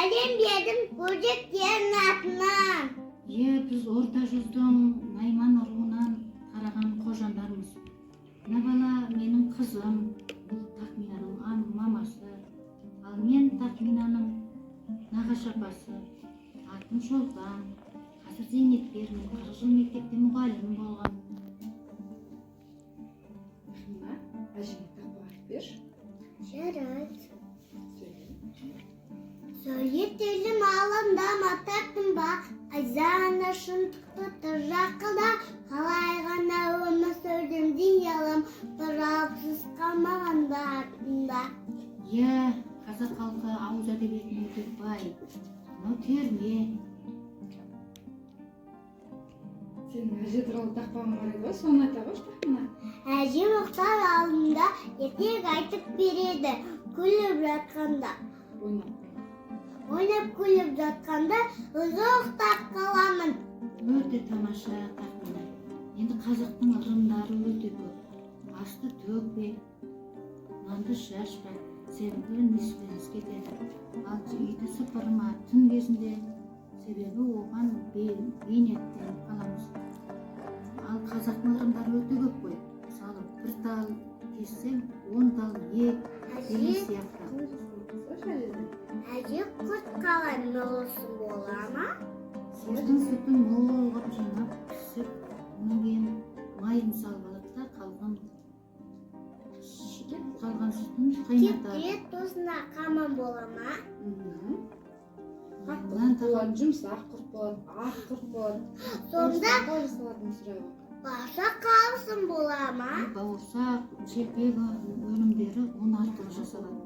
Сәлем бердім бөжектердің атынан. Біз орта жүздің Найман руынан тараған қожандармыз. Мына бала менің қызым, бұл Тахминаның мамасы. Ал мен Тахминаның нағашы апасы. Атым Шолпан. Қазір зейнеткермін, 40 жыл мектепте мұғалім болған. Әжеңе тақпа айтып берші. Жарайды. Сөйлетелім алында матақтым ба, айзаны шындықты тұржақылда, қалай ғана өмір сөйлем дейялым, тұралсыз қалмағанда артында. Қазақ халқы ауыз әдебиетіне өте бай. Мынау терме. Сенің әже туралы тақпағың бар еді ғой, соны айта қойшы Тахмина. Әже мұқтар алдында ертек айтып береді, күліп жатқанда. Ойнап күліп жатқанда өзі ұқтап қаламын. Өте тамаша Тахмина. Енді қазақтың ырымдары өте көп. Асты төкпе, нанды шашпа, себебі несібеңіз кетеді. Ал үйді сыпырма түн кезінде, себебі оған бейнеттен қаламыз. Ал қазақтың ырымдары өте көп қой. Мысалы, бір тал кессең, 10 тал ек, деген сияқты. Әже құрт қалай молсын бола ма? Сиырдың сүтін мол қылып жинап, пісіп, онан кейін майын салып алады да, қалған сүтін қайнатады. Кепке тосына қаман бола ма? Қатты болады, жұмсақ құрт болады, ақ құрт болады. Сонда бауырсақ қалсын бола ма? Бауырсақ, шелпек өнімдері ұн арқылы жасалады.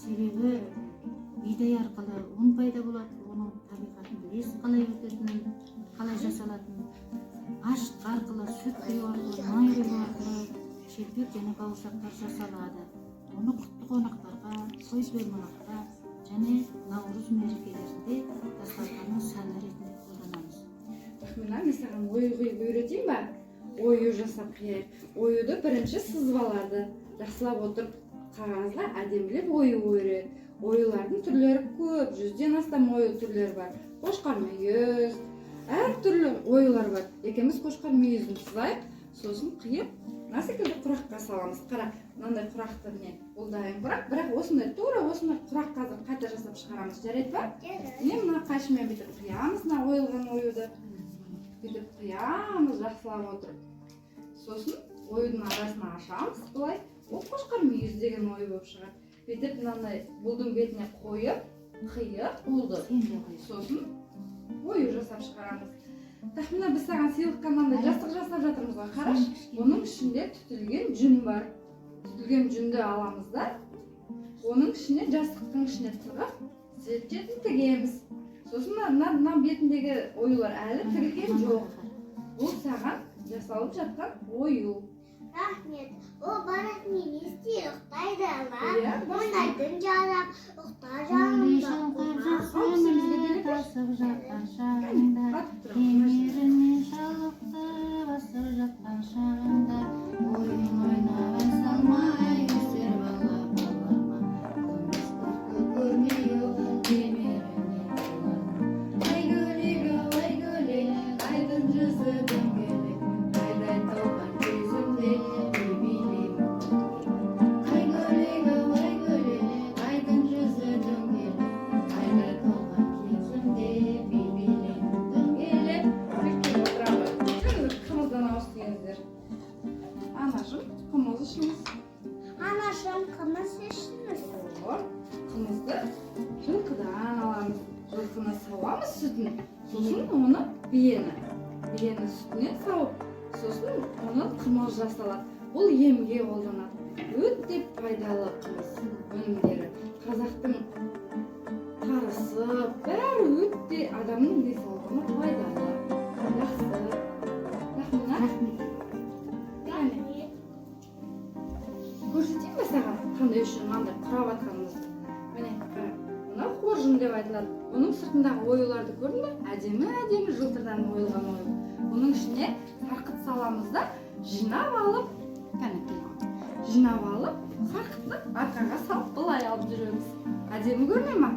Себебі бидай арқылы ұн пайда болады, оның табиғатын білесіз қалай өтетінін, қалай жасалатынын. Ашытқы арқылы, сүт құю арқылы, май құю арқылы шелпек және бауырсақтар жасалады. Оны құтты қонақтарға, той тоймалақта және наурыз мерекелерінде дастарханның сәні ретінде қолданамыз. Тахмина, мен саған ою құйып үйретейін ба? Ою жасап қияйық. Оюды бірінші сызып алады. Жақсылап отырып қағазға әдемілеп ою ойрайды. Оюлардың түрлері көп, 100-ден астам ою түрлері бар. Қошқар мүйіз, әр түрлі оюлар бар. Екеуміз қошқар мүйізін сызайық, сосын қиып, мына секілді құраққа саламыз. Қара, мынандай құрақты міне, бұл дайын құрақ, бірақ осындай тура осындай құрақ қазір қайта жасап шығарамыз. Жарайды ба? Міне мына қайшымен бүйтіп қиямыз, мына ойылған оюды. Бүйтіп қиямыз, жақсылап отырып. Сосын оюдың арасына ашамыз, былай. Ол қошқар мүйіз деген ой болып шығады. Бүйтіп мынандай бұлдың бетіне қойып, қиып, болды. Сосын ою жасап шығарамыз. Тахмина, біз саған сыйлыққа мынандай жастық жасап жатырмыз ғой, қараш. Оның ішінде түтілген жүн бар. Түтілген жүнді аламыз да, оның ішіне жастықтың ішіне тығып, жетін тігеміз. Сосын мына бетіндегі оюлар әлі тігілген жоқ. Бұл саған жасалып жатқан ою. Рахмет, о баратын еместе ұқтайды ала, ойнайтын жарап, ұқта жанымда. Тасып жатқан шағында, кемеріне жалықты басып жатқан шағында, ойын ойнап ән салмай өсер бала бола ма? Күмісті көрмей ол кемеріне бола. Ай гөлек, айдың жүзі дөңгелек, айдай толған кезімде бейбилеймін. Ай гөлек, айдың жүзі дөңгелек, айдай толған кезімде бейбилеймін дөңгелек. Бүйтіп отырамыз. Жүріңіз, қымыздан ауыстыңыздар. Анашым, қымыз ішіңіз. Анашым қымыз ішіңіз. Қымызды жылқыдан аламыз. Жылқыны сауамыз сүтін. Сосын оны биені сүтінен сауып, сосын оны қымыз жасалады. Бұл емге қолданады. Өте пайдалы қымыз өнімдері. Қазақтың тарысы, бәрі өте адамның денсаулығына пайдалы. Жақсы. Тахмина, көрсетейін бе саған қандай үшін мынандай құрап жатқанымызды? Міне, мына қоржын деп айтылады. Оның сыртындағы оюларды көрдің бе? Әдемі жылтырдан ойылған ою. Оның ішіне сарқыт саламыз да, жинап алып, сарқытты арқаға салып былай алып жүреміз. Әдемі көріне ма?